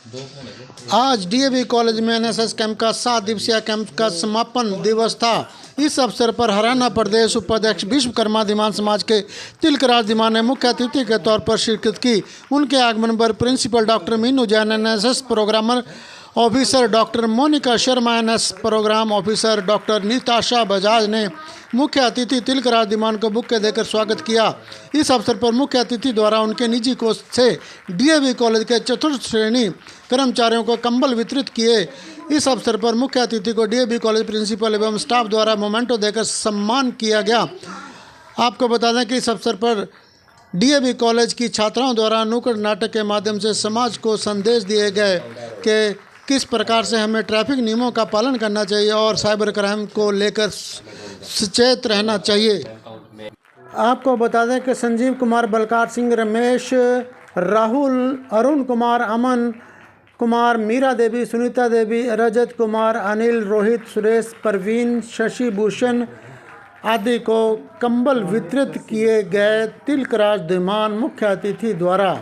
आज DAV college में NSS camp का 7 दिवसीय कैंप का समापन दिवस था। इस अवसर पर हरियाणा प्रदेश उपाध्यक्ष विश्वकर्मा धीमान समाज के तिलकराज धीमान ने मुख्य अतिथि के तौर पर शिरकत की। उनके आगमन पर principal doctor Meenu Jain, NSS programmer officer doctor Monika Sharma, NS programme officer doctor Nitasha Bajaj ने मुख्य अतिथि तिलकराज धीमान को बुके देकर स्वागत किया। इस अवसर पर मुख्य अतिथि द्वारा उनके निजी कोष से डीएवी कॉलेज के चतुर्थ श्रेणी कर्मचारियों को कंबल वितरित किए। इस अवसर पर मुख्य अतिथि को डीएवी कॉलेज प्रिंसिपल एवं स्टाफ द्वारा मोमेंटो देकर सम्मान किया गया। आपको बता दें कि इस अवसर पर डीएवी कॉलेज की छात्राओं द्वारा नुक्कड़ नाटक के माध्यम से समाज को संदेश दिए गए कि किस प्रकार से हमें ट्रैफिक नियमों का पालन करना चाहिए और साइबर क्राइम को लेकर सचेत रहना चाहिए। आपको बता दें कि संजीव कुमार, बलकार सिंह, रमेश, राहुल, अरुण कुमार, अमन कुमार, मीरा देवी, सुनीता देवी, रजत कुमार, अनिल, रोहित, सुरेश, परवीन, शशि भूषण आदि को कंबल वितरित किए गए। तिलकराज धीमान मुख्य अतिथि द्वारा।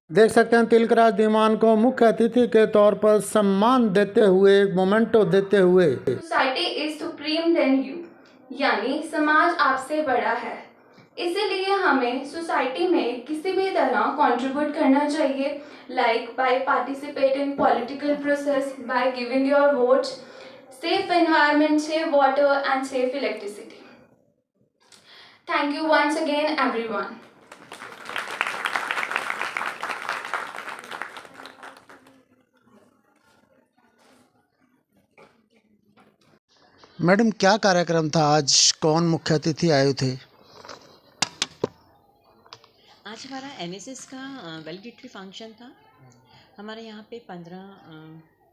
देख सकते हैं तिलकराज धीमान को मुख्य अतिथि के तौर पर सम्मान देते हुए, मोमेंटो देते हुए। Society is supreme than you, यानी समाज आपसे बड़ा है। इसीलिए हमें सोसाइटी में किसी भी तरह कंट्रीब्यूट करना चाहिए, like by participate in political process, by giving your vote, safe environment, safe water and safe electricity. Thank you once again everyone. Madam, क्या कार्यक्रम था आज? कौन मुख्य अतिथि आए थे? आज हमारा एनएसएस का वैलिडिटरी फंक्शन था। हमारे यहाँ पे 15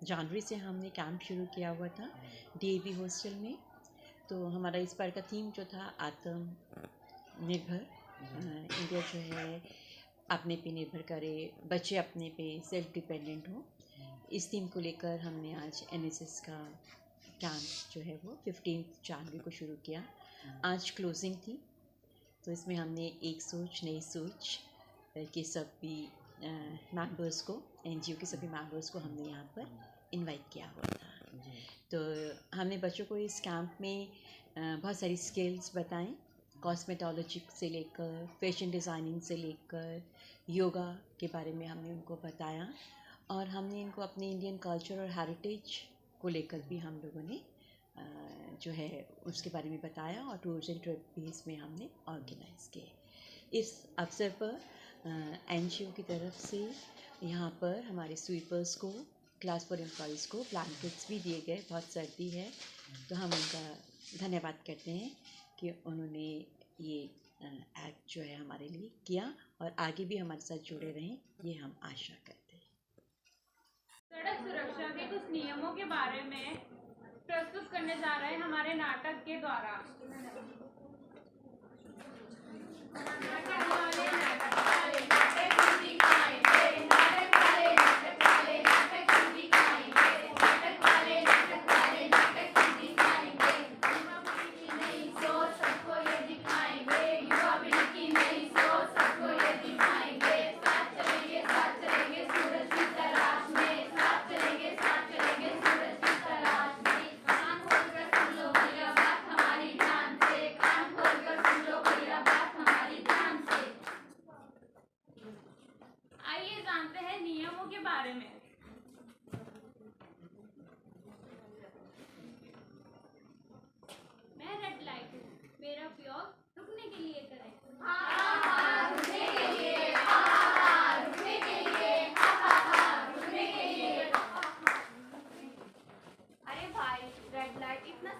जनवरी से हमने कैंप शुरू किया हुआ था डीएवी हॉस्टल में। तो हमारा इस बार का थीम जो था आत्मनिर्भर इंडिया जो है अपने पे निर्भर करे, बच्चे अपने पे सेल्फ डिपेंडेंट हो। इस थीम को लेकर हमने आज एनएसएस का कैंप जो है वो 15 जनवरी को शुरू किया। आज क्लोजिंग थी, तो इसमें हमने एक सोच नई सोच के सभी मेंबर्स को, एनजीओ के सभी मेंबर्स को हमने यहाँ पर इनवाइट किया हुआ था। तो हमने बच्चों को इस कैंप में बहुत सारी स्किल्स बताएं, कॉस्मेटोलॉजी से लेकर फैशन डिज़ाइनिंग से लेकर योगा के बारे में हमने उनको बताया। और हमने इनको अपने इंडियन कल्चर और हेरिटेज को लेकर भी हम लोगों ने जो है उसके बारे में बताया और टूर्स एंड ट्रिप भी इसमें हमने ऑर्गेनाइज़ किए। इस अवसर पर एनजीओ की तरफ से यहाँ पर हमारे स्वीपर्स को, क्लास 4 एम्प्लॉइज़ को ब्लैंकेट्स भी दिए गए। बहुत सर्दी है, तो हम उनका धन्यवाद करते हैं कि उन्होंने ये एक्ट जो है हमारे लिए किया और आगे भी हमारे साथ जुड़े रहें, ये हम आशा करते हैं। सड़क सुरक्षा के कुछ नियमों के बारे में प्रस्तुत करने जा रहे हैं हमारे नाटक के द्वारा।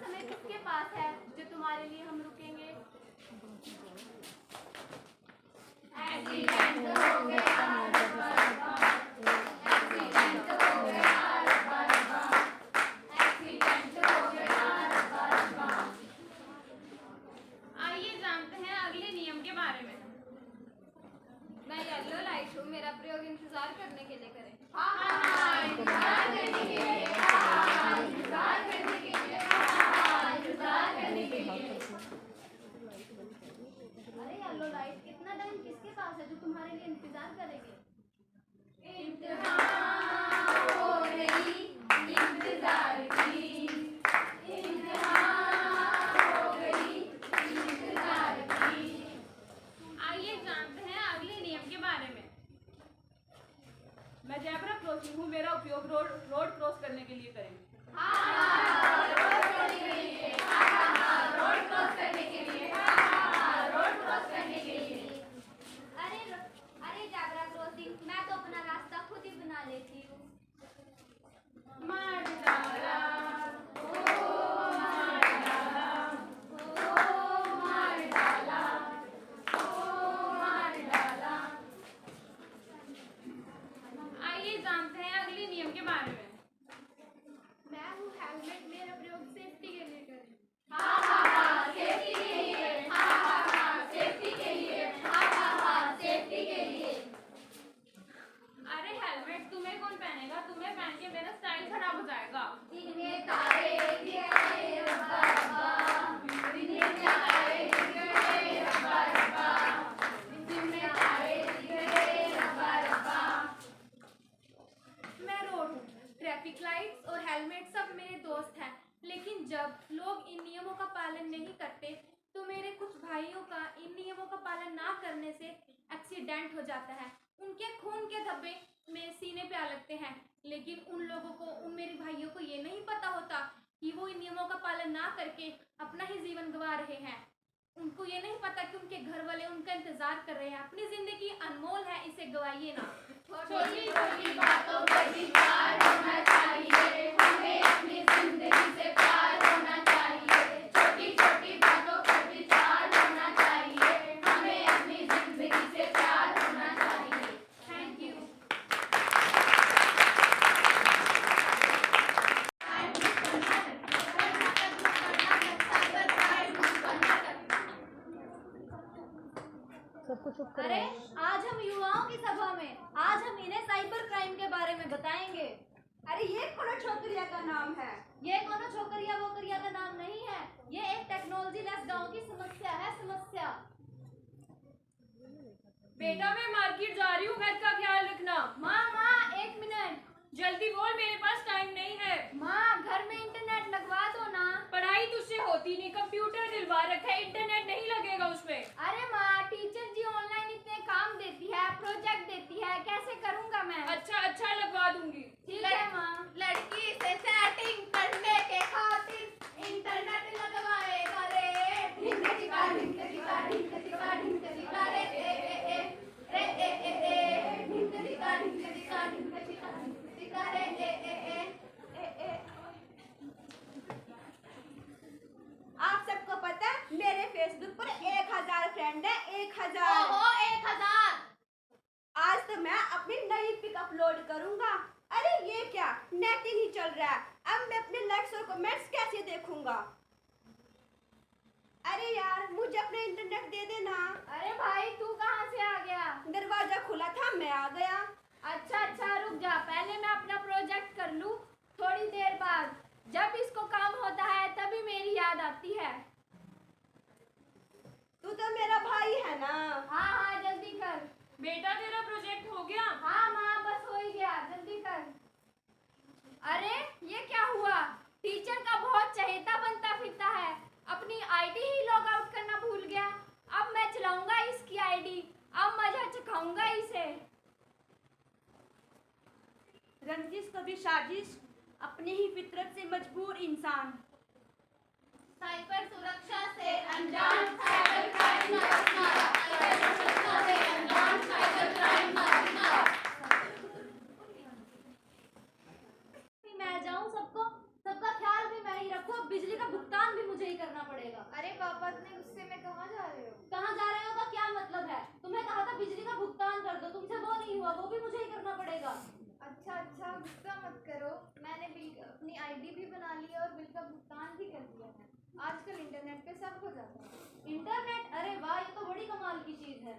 समय किसके पास है जो तुम्हारे लिए हम रुकेंगे? एक्सीडेंट हो गया रब्बा रब्बा, एक्सीडेंट हो गया रब्बा रब्बा, एक्सीडेंट हो गया रब्बा रब्बा। आइए जानते हैं अगले नियम के बारे में। मैं येलो लाइट हूँ, मेरा प्रयोग इंतजार करने के लिए करें। इंतजार करने के लिए, इंतजार करने के लिए, इंतजार करने के लिए। अरे येलो लाइट, इतना टाइम किसके पास है जो तुम्हारे लिए इंतजार करेंगे? इंतजार हो गई इंतजार की, इंतजार हो गई इंतजार की। आइए जानते हैं अगले नियम के बारे में। मैं ज़ेब्रा क्रॉसिंग हूँ, मेरा उपयोग रोड क्रॉस करने के लिए करें। रोड क्रॉस करने के लिए, रोड क्रॉस करने के लिए, रोड क्रॉस करने के लिए। अरे ज़ेब्रा क्रॉसिंग, मैं तो अपना रास्ता खुद ही बना लेती हूँ। मार डाला, ओ मार डाला, ओ मार डाला, ओ मार डाला। आइए जानते हैं अगले नियम के बारे में। मैं हूँ हेलमेट, मेरा प्रयोग सेफ्टी के लिए करें। सेफ्टी के लिए, सेफ्टी के लिए, सेफ्टी के लिए। अरे हेलमेट तुम्हें कौन पहनेगा? तुम्हें पहन के मेरा स्टाइल खराब हो जाएगा। इन्हें तारे दिखाए रब्बा रब्बा, इन्हें तारे दिखाए रब्बा रब्बा, इन्हें तारे दिखाए रब्बा रब्बा। मैं रोड हूँ, ट्रैफिक लाइट्स और हेलमेट सब मेरे दोस्त हैं, लेकिन जब लोग इन नियमों का पालन नहीं करते तो मेरे कुछ भाइयों का इन नियमों का पालन ना करने से एक्सीडेंट हो जाता है। उनके खून के धब्बे मेरे सीने पे आ लगते हैं, लेकिन उन लोगों को, उन मेरे भाइयों को ये नहीं पता होता कि वो इन नियमों का पालन ना करके अपना ही जीवन गंवा रहे हैं। उनको ये नहीं पता कि उनके घर वाले उनका इंतजार कर रहे हैं। अपनी जिंदगी अनमोल है, इसे गवाइए ना। छोटी छोटी बातों पर भी प्यार होना चाहिए, हमें अपनी जिंदगी से प्यार होना चाहिए। छोटी छोटी बातों पर भी प्यार होना चाहिए, हमें अपनी जिंदगी से प्यार होना चाहिए। Thank you. अरे आज हम युवाओं की सभा में, आज हम इन्हें साइबर क्राइम के बारे में बताएंगे। अरे ये कौन छोकरिया का नाम है? ये कौन छोकरिया वोकरिया का नाम नहीं है, ये एक टेक्नोलॉजी लेस गांव की समस्या है, समस्या। बेटा मैं मार्केट जा रही हूँ, घर का ख्याल रखना। माँ एक मिनट। जल्दी बोल, मेरे पास टाइम नहीं है। माँ घर में इंटरनेट लगवा दो ना। पढ़ाई तुझसे होती नहीं, कंप्यूटर दिलवा रखा है, इंटरनेट नहीं लगेगा उसमें। अरे माँ टीचर जी ऑनलाइन इतने काम देती है, प्रोजेक्ट देती है, कैसे करूँगा मैं? अच्छा लगवा दूंगी। ठीक है माँ। लड़की से सेटिंग करने के खातिर इंटरनेट लगवाएगा रे। ढिंग चिका ढिंग चिका ढिंग चिका ढिंग चिका रे ढिंग चिका ढिंग चिका ढिंग चिका चिका रे आप सबको पता है मेरे फेसबुक पर 1000 फ्रेंड है, 1000। ओहो 1000। आज तो मैं अपनी नई पिक अपलोड करूंगा। अरे ये क्या नेटिंग ही चल रहा है, अब मैं अपने लाइक्स और कमेंट्स कैसे देखूंगा? अरे यार मुझे अपना इंटरनेट दे देना। अरे भाई तू कहाँ से आ गया? दरवाजा खुला था, मैं आ गया। अच्छा रुक जा, पहले मैं अपना प्रोजेक्ट कर लूँ, थोड़ी देर बाद जब इसको काम होता है तभी मेरी याद आती है। तू तो मेरा भाई है ना। हाँ जल्दी कर। बेटा तेरा प्रोजेक्ट हो गया? हाँ माँ बस हो ही गया, जल्दी कर। अरे ये क्या हुआ? टीचर का बहुत चहेता बनता फिरता है, अपनी आईडी ही लॉग आउट करना भूल गया। अब मैं चलाऊंगा इसकी आईडी, अब मजा चखाऊंगा इसे। रंजिश कभी साजिश, अपनी ही फितरत से मजबूर इंसान। साइबर सुरक्षा से अनजान साइबर क्राइम न रखना, साइबर सुरक्षा से अनजान साइबर क्राइम न रखना। मैं जाऊं, सबका ख्याल भी मैं ही रखूं, बिजली का भुगतान वो भी मुझे ही करना पड़ेगा। अच्छा अच्छा, गुस्सा मत करो, मैंने बिल अपनी आईडी भी बना ली है और बिल का भुगतान भी कर दिया है। आजकल इंटरनेट पे सब हो जाता है। इंटरनेट? अरे वाह, ये तो बड़ी कमाल की चीज है।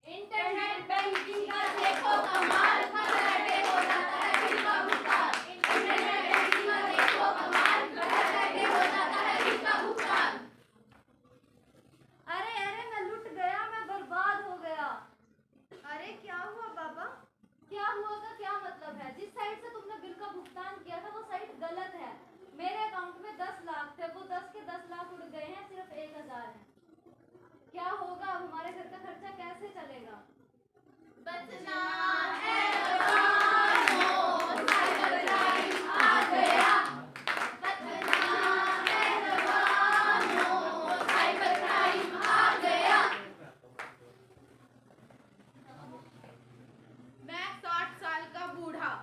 इंटरनेट बैंकिंग का देखो कमाल, घर बैठे हो जाता है बिल का भुगतान। इंटरनेट बैंकिंग का देखो कमाल, घर बैठे हो जाता है बिल का भुगतान। अरे अरे, मैं लुट गया, मैं बर्बाद हो गया। अरे क्या हुआ बाबा? क्या हुआ का क्या मतलब है? जिस साइट से तुमने बिल का भुगतान किया था वो साइट गलत है। मेरे अकाउंट में 10 लाख थे, वो 10 के 10 लाख उड़ गए हैं, सिर्फ 1000 है। क्या होगा? हमारे घर का खर्चा कैसे चलेगा? बचना है जवानों, साइबर क्राइम आ गया। बचना है जवानों, साइबर क्राइम आ गया। मैं 60 साल का बूढ़ा,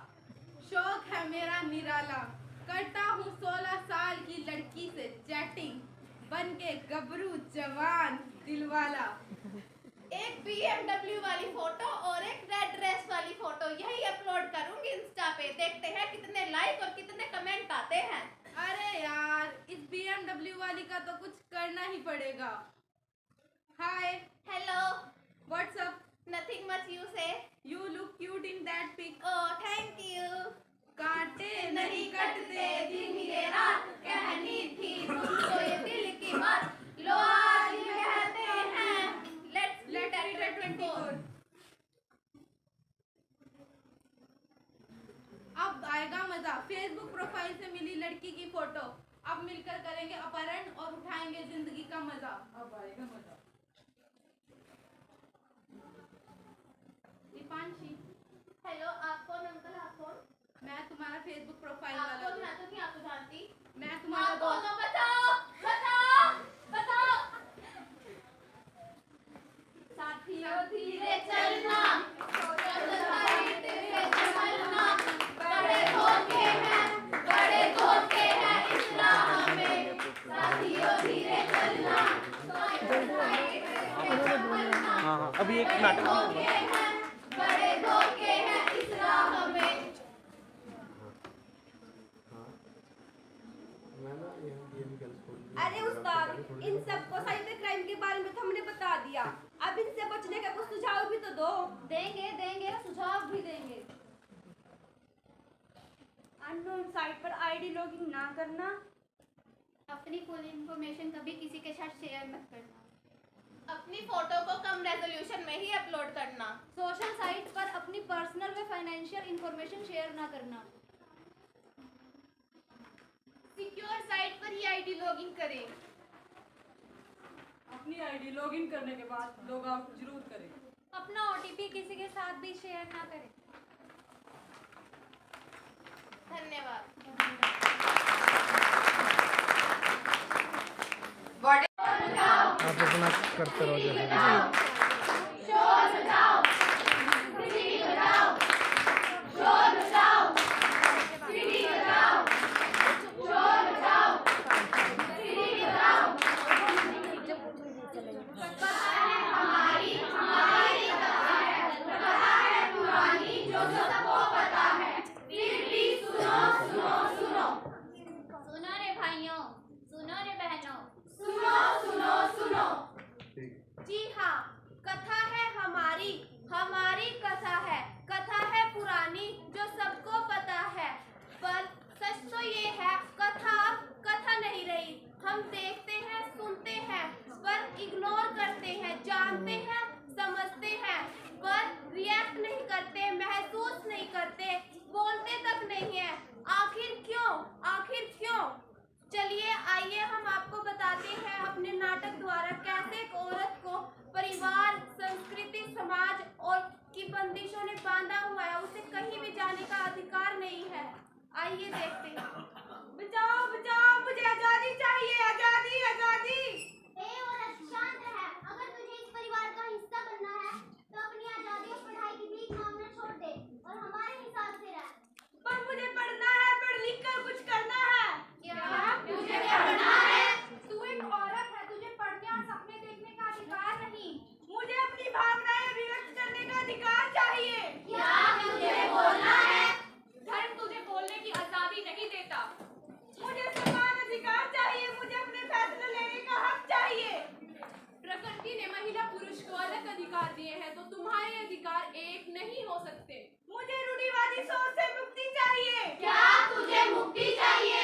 शौक है मेरा निराला, करता हूँ 16 साल की लड़की से चैटिंग, बन के गबरू जवान दिलवाला। एक BMW वाली फोटो और एक रेड ड्रेस वाली फोटो यही अपलोड करूंगी इंस्टा पे, देखते हैं कितने लाइक और कितने कमेंट आते हैं। अरे यार, इस BMW वाली का तो कुछ करना ही पड़ेगा। Hi, hello, what's up, nothing much, you say. You look cute in that pic. Oh thank you. कांटे नहीं कटते दिन ये रात, कहनी थी तुमको ये दिल की बात, लो आज ये कहते हैं लेट्स glitter 24। अब आएगा मजा। फेसबुक प्रोफाइल से मिली लड़की की फोटो, अब मिलकर करेंगे अपहरण और उठाएंगे जिंदगी का मजा। अब आएगा मजा। दीपांशी, हेलो, आप कौन अंकल? आप कौन? मैं तुम्हारा फेसबुक प्रोफाइल आप वाला कौन? दोस्त। मैं तो नहीं आपको जानती। मैं तुम्हारा आप कौन दोस्त। हो? बताओ बताओ बताओ। साथियों धीरे चलना, धीरे चलना, बड़े धोखे हैं इस राह में। साथियों धीरे चलना, हाँ अभी एक नाटक बड़े धोखे हैं इस राह में। अरे उस्ताद, इन सबको साइबर क्राइम के बारे में तो हमने बता दिया, अब इनसे बचने का कुछ सुझाव भी तो दो। देंगे देंगे, सुझाव भी देंगे। अननोन साइट पर आईडी लॉगिन ना करना। अपनी फुल इंफॉर्मेशन कभी किसी के साथ शेयर मत करना। अपनी फोटो को कम रेजोल्यूशन में ही अपलोड करना। सोशल साइट पर अपनी पर्सनल व फाइनेंशियल इंफॉर्मेशन शेयर ना करना। सिक्योर साइट पर ही आईडी लॉगिन करें। अपनी आईडी लॉगिन करने के बाद लॉग आउट जरूर करें। अपना OTP किसी के साथ भी शेयर ना करें। धन्यवाद। आप अपना करते रहो जैसे शोर मचाओ, सीढ़ी बजाओ, शोर मचाओ, सीढ़ी बजाओ, शोर मचाओ, सीढ़ी बजाओ। पता है हमारी पता है पुरानी जो सबको पता है, फिर भी सुनो सुनो सुनो। सुनो रे भाइयों, सुनो रे बहनों, सुनो सुनो सुनो। जी हाँ, कथा है हमारी कथा है पुरानी जो सबको पता है, पर सच तो ये है कथा नहीं रही। हम देखते हैं, सुनते हैं, पर इग्नोर करते हैं, जानते हैं, समझते हैं, पर रिएक्ट नहीं करते, महसूस नहीं करते, बोलते तक नहीं है। आखिर क्यों? चलिए आइए हम आपको बताते हैं अपने नाटक द्वारा कैसे एक औरत को परिवार, संस्कृति, समाज और की बंदिशों ने बांधा हुआ है, उसे कहीं भी जाने का अधिकार नहीं है। आइए देखते हैं। बचाओ बचाओ, मुझे आजादी चाहिए, आजादी आजादी। शांत रह। अगर तुझे इस परिवार का हिस्सा बनना है तो अपनी आजादी और पढ़ाई की भीख मांगना छोड़ दे और हमारे हिसाब से रह। पर मुझे पढ़ना है, पढ़ लिख कर कुछ करना है। तुझे पढ़ना है? तू एक औरत है, तुझे पढ़ने और सपने देखने का अधिकार नहीं। मुझे अपनी भावनाएं व्यक्त करने का अधिकार चाहिए। क्या नहीं हो सकते। मुझे रूढ़िवादी सोच से मुक्ति चाहिए। क्या तुझे मुक्ति चाहिए?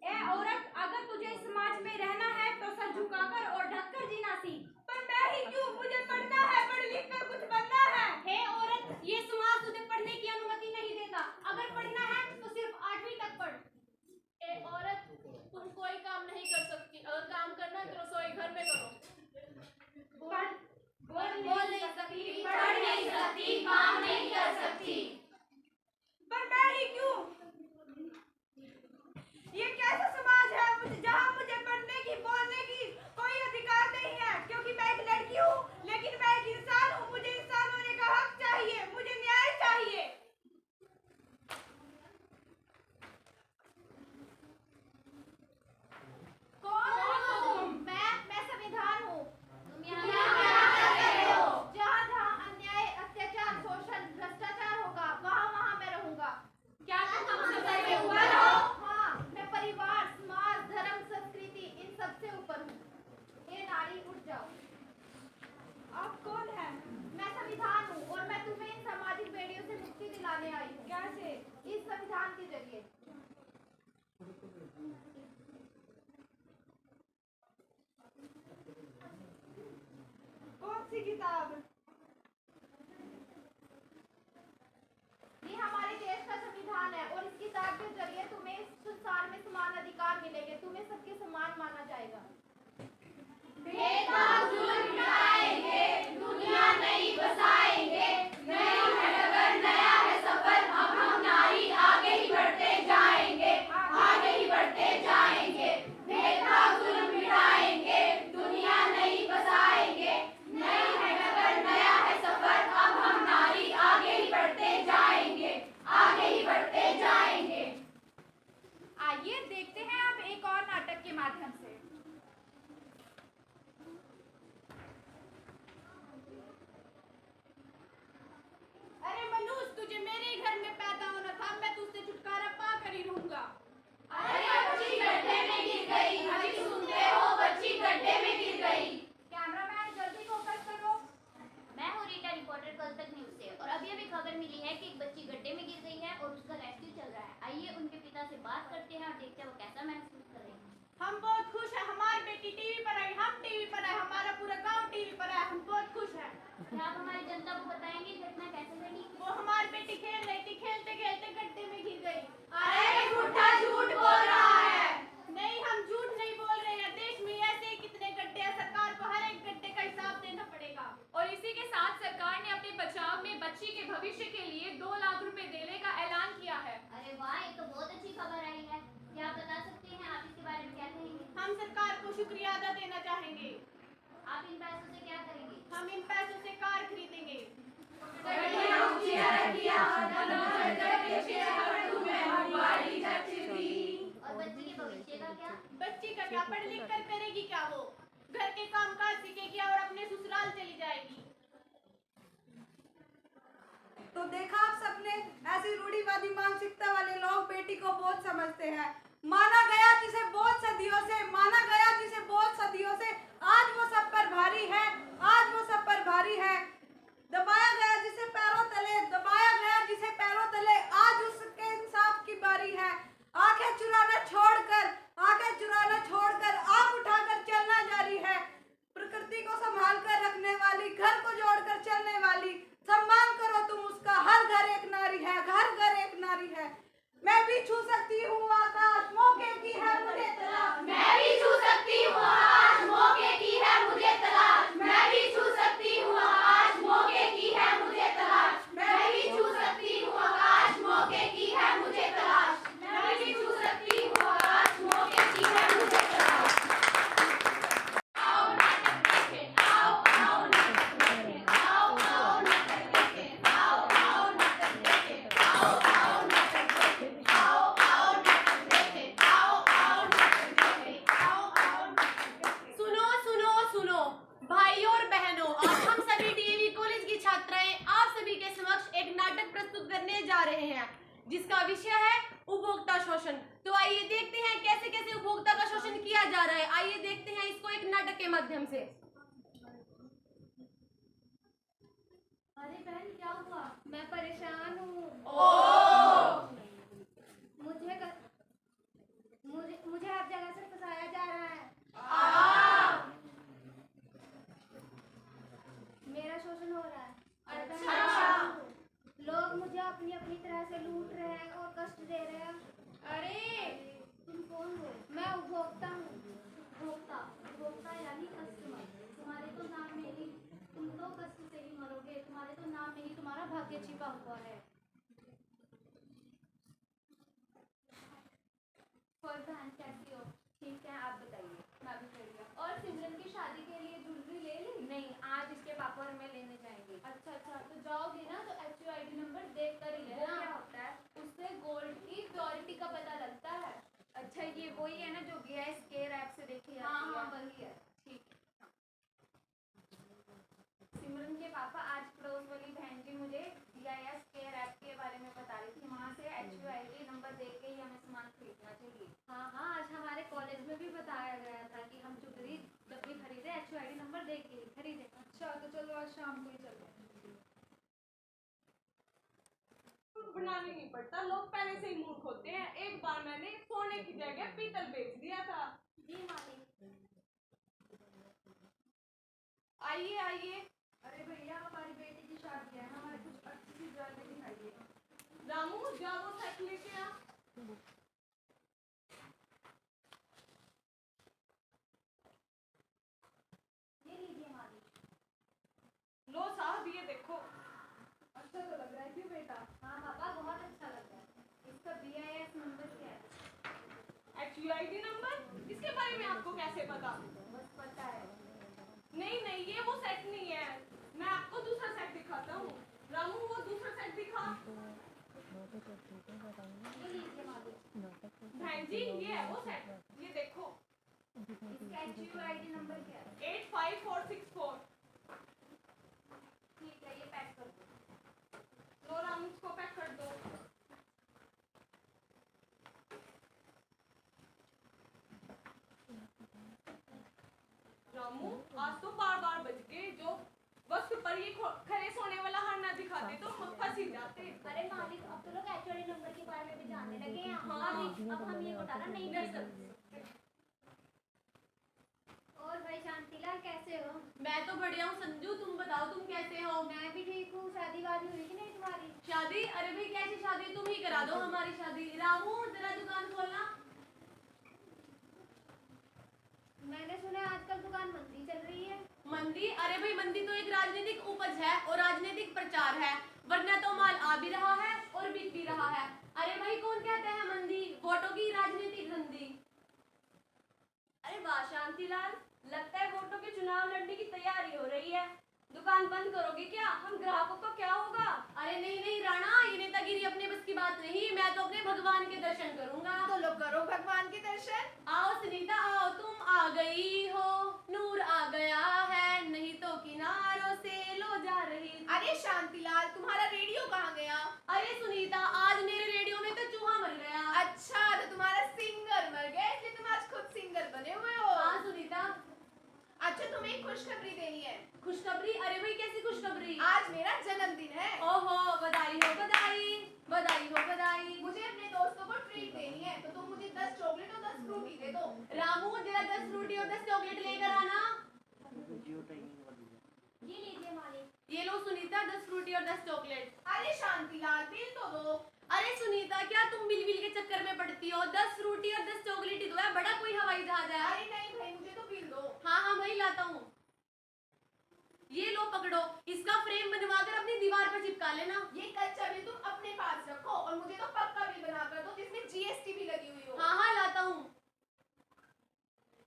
ए औरत, अगर तुझे इस समाज में रहना है तो सर झुकाकर और ढककर जीना सीख। पर मैं ही क्यों? मुझे पढ़ना है, पढ़ लिख कर कुछ बनना है। हे औरत, ये समाज तुझे पढ़ने की अनुमति नहीं देता। अगर पढ़ना है तो सिर्फ 8वीं तक पढ़। ए औरत, तुम कोई काम नहीं कर सकती। अगर काम करना है तो रसोई घर में करो। बोल नहीं सकती, पढ़ नहीं सकती, काम नहीं कर सकती। पर मैं ही क्यों? ये कैसा समाज है जहाँ मुझे पढ़ने की, बोलने की कोई अधिकार नहीं है? क्योंकि मैं एक लड़की हूँ, लेकिन मैं एक इंसान हूँ। मुझे इंसान होने का हक चाहिए, मुझे न्याय चाहिए। कौन हो तुम? मैं संविधान हूँ। तुम यहाँ क्या कर रहे हो? जहाँ जहाँ अन्याय, अत्याचार, शोषण, भ्रष्टाचार होगा वहाँ मैं रहूंगा। क्या तुम हमसे से बड़े हुए ऊपर हो? हो? हाँ, मैं परिवार, समाज, धर्म, संस्कृति इन सब से ऊपर हूँ। ये नारी, उठ जाओ। आप कौन हैं? मैं संविधान हूँ और मैं तुम्हें इन सामाजिक बेड़ियों से मुक्ति दिलाने आई हूँ। कैसे? इस संविधान के जरिए। कौन सी किताब? ये हमारे देश का संविधान है और इस किताब के जरिए तुम्हें इस संसार में समान अधिकार मिलेंगे। तुम्हें सबके समान माना जाएगा। भेदभाव दूर मिटाएंगे, दुनिया नई बसाएंगे। नई है डगर, नया है सफर, अब हम नारी आगे ही बढ़ते जाएंगे, आगे ही बढ़ते जाएंगे। भेदभाव दूर मिटाएंगे, दुनिया नई बसाएंगे। नई है डगर, नया है सफर, अब हम नारी आगे ही बढ़ते जाएंगे, आगे ही बढ़ते जाएंगे। आइए देखते हैं अब एक और नाटक के माध्यम से। अरे मनुष्य, तुझे मेरे ही घर में पैदा होना था। मैं तुझसे छुटकारा पा कर ही रहूंगा। अरे बच्ची गड्ढे में गिर गई, अभी सुनते हो, बच्ची गड्ढे में गिर गई। कैमरामैन जल्दी फोकस करो। मैं हूँ रीटा, रिपोर्टर कल तक न्यूज से। और अभी अभी खबर मिली है कि एक बच्ची गड्ढे में गिर गई है और उसका रेस्क्यू चल रहा है। आइए उनके पिता से बात करते हैं और देखते हैं वो कैसा महसूस कर रहे हैं। हम बहुत खुश हैं। हमारी बेटी टीवी पर आई, हम टीवी पर आए, हमारा पूरा गांव टीवी पर आया। हम बहुत खुश हैं। क्या आप हमारी जनता को बताएंगे घटना कैसे घटी? वो हमारी बेटी खेल रही थी, खेलते खेलते गड्ढे में गिर गई। अरे झूठा झूठ बोल रहा है। नहीं, हम झूठ नहीं बोल रहे हैं। देश में ऐसे ही कितने गड्ढे हैं, सरकार को हर एक गड्ढे का हिसाब देना पड़ेगा। और इसी के साथ सरकार ने अपने बचाव में बच्ची के भविष्य के लिए 2 लाख रुपए देने का ऐलान किया है। अरे वाह, ये तो बहुत अच्छी खबर आई है। क्या आप बता सकते हैं आप इसके बारे में क्या कहेंगे? हम सरकार को शुक्रिया अदा देना चाहेंगे। आप इन पैसों से क्या करेंगे? हम इन पैसों से कार खरीदेंगे। और बच्ची के भविष्य का क्या? बच्ची का क्या? पढ़ लिख कर करेगी क्या? वो घर के काम काज सीखेगी और अपने ससुराल चली जाएगी। तो देखा आप सबने, ऐसी रूढ़िवादी मानसिकता वाले लोग बेटी को बोझ समझते हैं। माना गया जिसे बोझ सदियों से, माना गया जिसे बोझ सदियों से, आज वो सब पर भारी है, आज वो सब पर भारी है। दबाया गया जिसे पैरों तले, दबाया गया जिसे पैरों तले, आज उसके इंसाफ की बारी है। आंखें चुराना छोड़कर, आंखें चुराना छोड़कर आंख उठाकर चलना जारी है। प्रकृति को संभाल कर रखने वाली, घर को जोड़कर चलने वाली, सम्मान करो तुम उसका। हर घर एक नारी है, घर घर एक नारी है। मैं भी छू सकती हूँ आकाश, मौके की है मुझे तलाश। मैं भी छू सकती हूँ आकाश, मौके की है मुझे तलाश। मैं भी छू सकती हूँ आकाश, मौके की है मुझे तलाश। मैं भी छू सकती हूँ आकाश, मौके की है मुझे तलाश। मैं भी छू सकती हूँ आकाश, मौके की है मुझे तलाश। आओ नाटक देखें, आओ आओ नाटक देखें, आओ आओ नाटक देखें, आओ आओ नाटक देखें, आओ आओ नाटक देखें, आओ आओ नाटक देखें, आओ आओ नाटक देखें, आओ आओ नाटक देखें। सुनो सुनो सुनो भाइयों और बहनों, आज हम सभी डीएवी कॉलेज की छात्राएं आप सभी के समक्ष एक नाटक प्रस्तुत करने जा रहे हैं जिसका विषय है उपभोक्ता शोषण। तो आइए देखते हैं कैसे कैसे उपभोक्ता का शोषण किया जा रहा है। आइए देखते हैं इसको एक नाटक के माध्यम से। अरे बहन क्या हुआ? मैं परेशान हूँ। मुझे हर जगह से फंसाया जा रहा है। मेरा शोषण हो रहा है। अच्छा। लोग मुझे अपनी अपनी तरह से लूट रहे हैं और कष्ट दे रहे हैं। अरे तुम कौन हो? मैं उपभोक्ता हूँ। उपभोक्ता यानी कस्टमर। तुम्हारे तो नाम में ही, तुम तो कष्ट से ही मरोगे। तुम्हारे तो नाम में ही तुम्हारा भाग्य छिपा हुआ है। और बहन कैसी हो? ठीक है, आप बताइए। मैं भी बढ़िया। और सिमरन की शादी के लिए ज्वेलरी ले ली? नहीं, आज इसके पापा और मैं लेने जाएंगे। अच्छा, तो जाओगे ना तो HUID नंबर देख कर ही लेना। वो क्या होता है? उससे गोल्ड की प्योरिटी का पता लगता है। अच्छा, ये वही है ना जो गैस केयर ऐप से देखी जाती है? हाँ वही है। ठीक है। सिमरन के पापा आज पड़ोस वाली बहन जी मुझे गैस केयर ऐप के बारे में बता रही थी। वहाँ से HUID नंबर देख के ही हमें सामान खरीदना चाहिए। हाँ, आज हमारे कॉलेज में भी बताया गया था कि हम ज्वेलरी जब भी खरीदे HUID नंबर देख के ही खरीदे। अच्छा तो चलो आज शाम को ही चलो। बनाने नहीं पड़ता, लोग पहले से ही मूर्ख होते हैं। एक बार मैंने सोने की जगह पीतल बेच दिया था। जी मालिक। आइए आइए। अरे भैया हमारी बेटी की शादी है, हमारे कुछ अच्छी सी ज्वेलरी दिखाइए। रामू जाओ वो सेट लेके आ। ये लीजिए मालिक। लो साहब ये देखो। अच्छा तो लग रहा है क्यों बेटा? हाँ पापा बहुत अच्छा लग रहा है। इसका BIS नंबर क्या है? HUID number? इसके बारे में आपको कैसे पता? बस पता है। नहीं ये वो सेट नहीं है। मैं आपको दूसरा सेट दिखाता हूँ। रामू वो दूसरा सेट दिखा। ये लीजिए मालिक। बहन जी ये है वो सेट, ये देखो। इसका HUID नंबर क्या है? 85464। ठीक है, ये पैक कर दो। लो रामू इसको पैक कर दो। रामू आज तो बार बज गए। जो वक्त पर ये खरे सोने वाला हार ना दिखाते तो फंस ही जाते। अरे मालिक अब तो लोग HUID नंबर के बारे में भी जानने लगे हैं। हाँ। अब हम ये घोटाला नहीं कर सकते। और भाई शांतिलाल कैसे हो? मैं तो बढ़िया हूँ संजू, तुम बताओ तुम कैसे हो? मैं भी ठीक हूँ। शादी वादी हुई कि नहीं तुम्हारी? शादी? अरे भाई कैसी शादी, तुम ही करा दो हमारी शादी। रामू जरा दुकान खोलना। मैंने सुना आजकल दुकान मंदी चल रही है। मंदी? अरे भाई मंदी तो एक राजनीतिक उपज है और राजनीतिक प्रचार है, वरना तो माल आ भी रहा है और बिक भी रहा है। अरे भाई कौन कहता है मंदी? वोटों की राजनीतिक धंधी। अरे वाह शांतिलाल, लगता है वोटों के चुनाव लड़ने की तैयारी हो रही है। दुकान बंद करोगे क्या? हम ग्राहकों का क्या होगा? अरे नहीं राणा, ये नेतागिरी अपने बस की बात नहीं। मैं तो अपने भगवान के दर्शन करूंगा। तो लो करो भगवान के दर्शन। आओ सुनीता आओ, तुम आ गई हो, नूर आ गया है, नहीं तो किनारों से लो जा रही। अरे शांतिलाल तुम्हारा रेडियो कहाँ गया? अरे सुनीता आज मेरे रेडियो में तो चूहा मर गया। अच्छा तो तुम्हारा सिंगर मर गया इसलिए तुम आज खुद सिंगर बने हुए हो। हाँ सुनीता। अच्छा तुम्हें एक खुशखबरी देनी है। खुशखबरी? अरे भाई कैसी खुशखबरी? आज मेरा जन्मदिन है। ओहो बधाई हो बधाई, बधाई हो बधाई। मुझे अपने दोस्तों को ट्रीट देनी है तो तुम मुझे 10 चॉकलेट और 10 फ्रूटी दे दो। रामू जरा 10 फ्रूटी और 10 चॉकलेट लेकर आना। ये लीजिए मालिक। ये लो सुनीता 10 फ्रूटी और 10 चॉकलेट। अरे शांतिलाल बिल तो दो। अरे सुनीता क्या तुम बिल के चक्कर में पड़ती हो? 10 फ्रूटी और 10 चॉकलेट ही दो है, बड़ा कोई हवाई जहाज है? अरे नहीं भाई मुझे तो बिल दो। हाँ भाई लाता हूँ। ये लो पकड़ो, इसका फ्रेम बनवाकर अपनी दीवार पर चिपका लेना। ये कच्चा बिल तुम अपने पास रखो और मुझे तो पक्का बिल बनाकर दो जिसमें GST भी लगी हुई हो। हाँ लाता हूँ।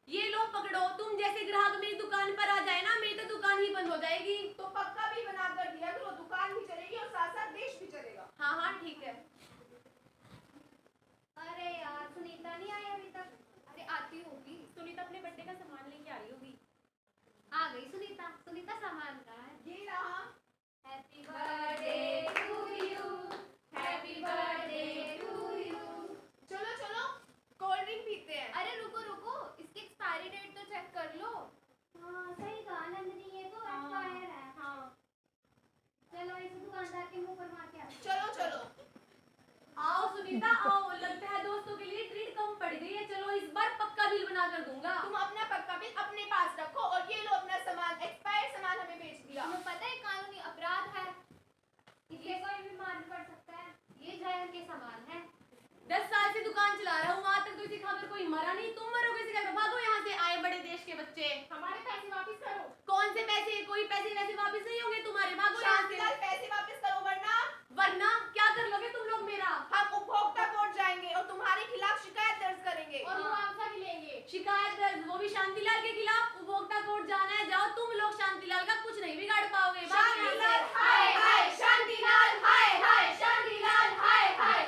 ये लो पकड़ो, तुम जैसे ग्राहक मेरी दुकान पर आ जाए ना, मेरी तो दुकान ही बंद हो जाएगी। तो पक्का बिल बनाकर दिया करो, दुकान भी चलेगी और साथ साथ देश भी चलेगा। हाँ ठीक है। अरे यार सुनीता नहीं आई अभी तक। अरे आती होगी, सुनीता अपने बर्थडे का सामान लेके आ रही होगी। आ गई सुनीता। सुनीता सामान कहाँ है? ये रहा। Happy birthday to you, happy birthday to you. चलो चलो कोल्ड ड्रिंक पीते हैं। अरे रुको रुको, इसकी एक्सपायरी डेट तो चेक कर लो। हाँ सही कहा नंदिनी, ये तो एक्सपायर है। हाँ चलो सुनीता आओ, लगता है दोस्तों के लिए ट्रीट कम पड़ गई है। चलो इस बार पक्का बिल बना कर दूंगा। तुम अपना पक्का बिल अपने पास रखो और ये लो अपना सामान, एक्सपायर्ड सामान हमें बेच दिया। तुम्हें पता है कानूनी अपराध है, इसे कोई भी मार पड़ सकता है। ये जायर के सामान है। 10 साल से दुकान चला रहा हूँ, आज तक तो इसे खाकर कोई मरा नहीं। तुम मरोगे इसे खाकर। भागो यहाँ से, आए बड़े देश के बच्चे। हमारे पैसे वापस करो। कौन से पैसे? कोई पैसे वैसे वापस नहीं होंगे तुम्हारे। भागो यहाँ से। शांतिलाल पैसे वापस करो वरना क्या कर लोगे तुम लोग मेरा? हम उपभोक्ता कोर्ट जाएंगे और तुम्हारे खिलाफ शिकायत दर्ज करेंगे और मुआवजा भी लेंगे। शिकायत दर्ज, वो भी शांतिलाल के खिलाफ। उपभोक्ता कोर्ट जाना है, जाओ। तुम लोग शांतिलाल का कुछ नहीं बिगाड़ पाओगे। शांतिलाल हाय हाय, शांतिलाल हाय हाय, शांतिलाल हाय हाय।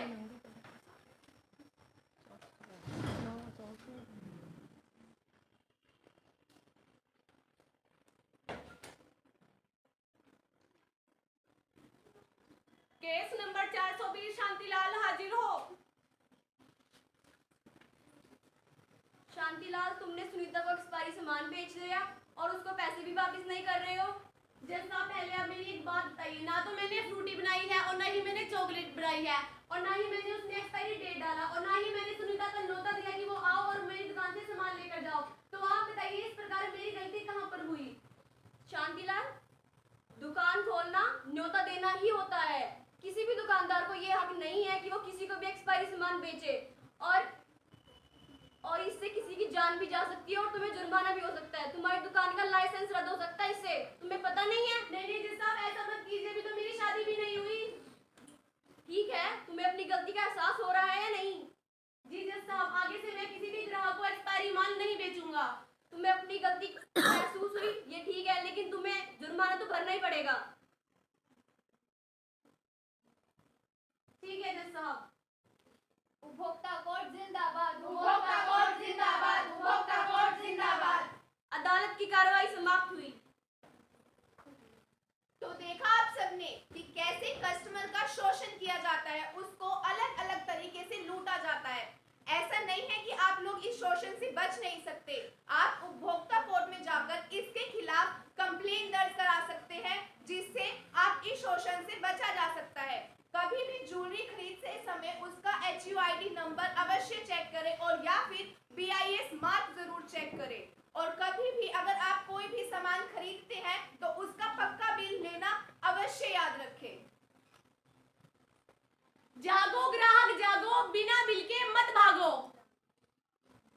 केस नंबर 420, शांतिलाल हाजिर हो। शांतिलाल, तुमने सुनीता को एक्सपायरी सामान बेच दिया और उसको पैसे भी वापस नहीं कर रहे हो। जैसा पहले आप मेरी एक बात बताइए, ना तो मैंने फ्रूटी बनाई है और ना ही मैंने चॉकलेट बनाई है और ना ही मैंने उसमें एक्सपायरी डेट डाला और ना ही मैंने सुनीता को न्योता दिया कि वो आओ और मेरी दुकान से सामान लेकर जाओ। तो आप बताइए इस प्रकार मेरी गलती कहाँ पर हुई? शांतिलाल, दुकान खोलना न्योता देना ही होता है। किसी भी दुकानदार को ये हक नहीं है कि वो किसी को भी एक्सपायरी सामान बेचे और इससे किसी की जान भी जा सकती है और तुम्हें जुर्माना भी हो सकता है। तुम्हारी दुकान का लाइसेंस रद्द हो सकता है इससे। तुम्हें पता नहीं है? नहीं जी साहब, ऐसा मत कीजिए, अभी तो मेरी शादी भी नहीं हुई। ठीक है, तुम्हें अपनी गलती का एहसास हो रहा है या नहीं? जी जज साहब, आगे से मैं किसी भी ग्राहक को एक्सपायरी माल नहीं बेचूंगा। तुम्हें अपनी गलती महसूस हुई, ये ठीक है, लेकिन तुम्हें जुर्माना तो भरना ही पड़ेगा। ठीक है जज साहब। उपभोक्ता कोर्ट जिंदाबाद, उपभोक्ता कोर्ट जिंदाबाद, उपभोक्ता कोर्ट जिंदाबाद। अदालत की कार्रवाई समाप्त हुई। तो देखा आप सबने कि कैसे कस्टमर का शोषण किया जाता है, उसको अलग अलग तरीके से लूटा जाता है। ऐसा नहीं है कि आप लोग इस शोषण से बच नहीं सकते। आप उपभोक्ता कोर्ट में जाकर इसके खिलाफ कंप्लेंट दर्ज करा सकते हैं, जिससे आपकी शोषण से बचा जा सकता है। कभी भी ज्वेलरी खरीदते समय उसका HUID नंबर अवश्य चेक करें और या फिर BIS मार्क जरूर चेक करें। और कभी भी अगर आप कोई भी सामान खरीदते हैं तो उसका पक्का बिल लेना अवश्य याद रखें। जागो ग्राहक जागो, बिना बिल के मत भागो।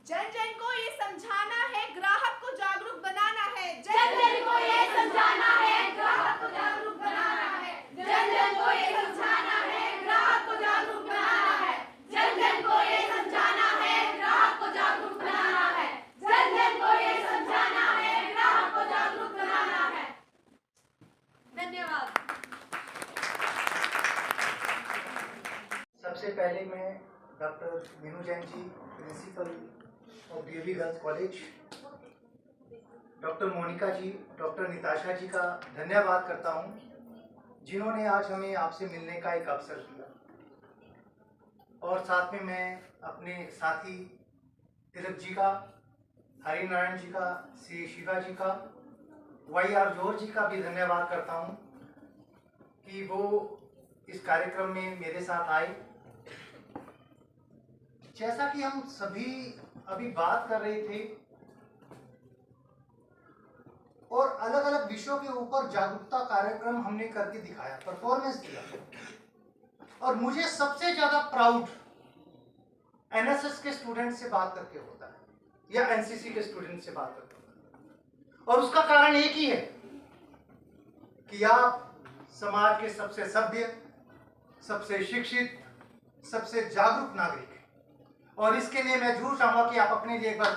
जन जन को ये समझाना है, ग्राहक को जागरूक बनाना है। जन जन को ये समझाना है, ग्राहक को जागरूक बनाना है। जन जन को ये समझाना है, ग्राहक को जागरूक बनाना है। जन जन को ये समझाना है, ग्राहक को जागरूक बनाना है। जन जन को ये समझाना है, ग्राहक को जागरूक बनाना है। धन्यवाद। सबसे पहले मैं doctor Meenu Jain ji, principal of DAV girls college, doctor Monika ji, doctor Nitasha ji का धन्यवाद करता हूं, जिन्होंने आज हमें आपसे मिलने का एक अवसर दिया। और साथ में मैं अपने साथी तिलक जी का, हरिनारायण जी का, सी शिवा जी का, YR जोहर जी का भी धन्यवाद करता हूं कि वो इस कार्यक्रम में मेरे साथ आए। जैसा कि हम सभी अभी बात कर रहे थे और अलग अलग विषयों के ऊपर जागरूकता कार्यक्रम हमने करके दिखाया, परफॉर्मेंस दिया, और मुझे सबसे ज्यादा प्राउड NSS के स्टूडेंट से बात करके होता है या NCC के स्टूडेंट से बात करके होता है। और उसका कारण एक ही है कि आप समाज के सबसे सभ्य, सबसे शिक्षित, सबसे जागरूक नागरिक हैं। और इसके लिए मैं जरूर चाहूंगा कि आप अपने लिए एक बार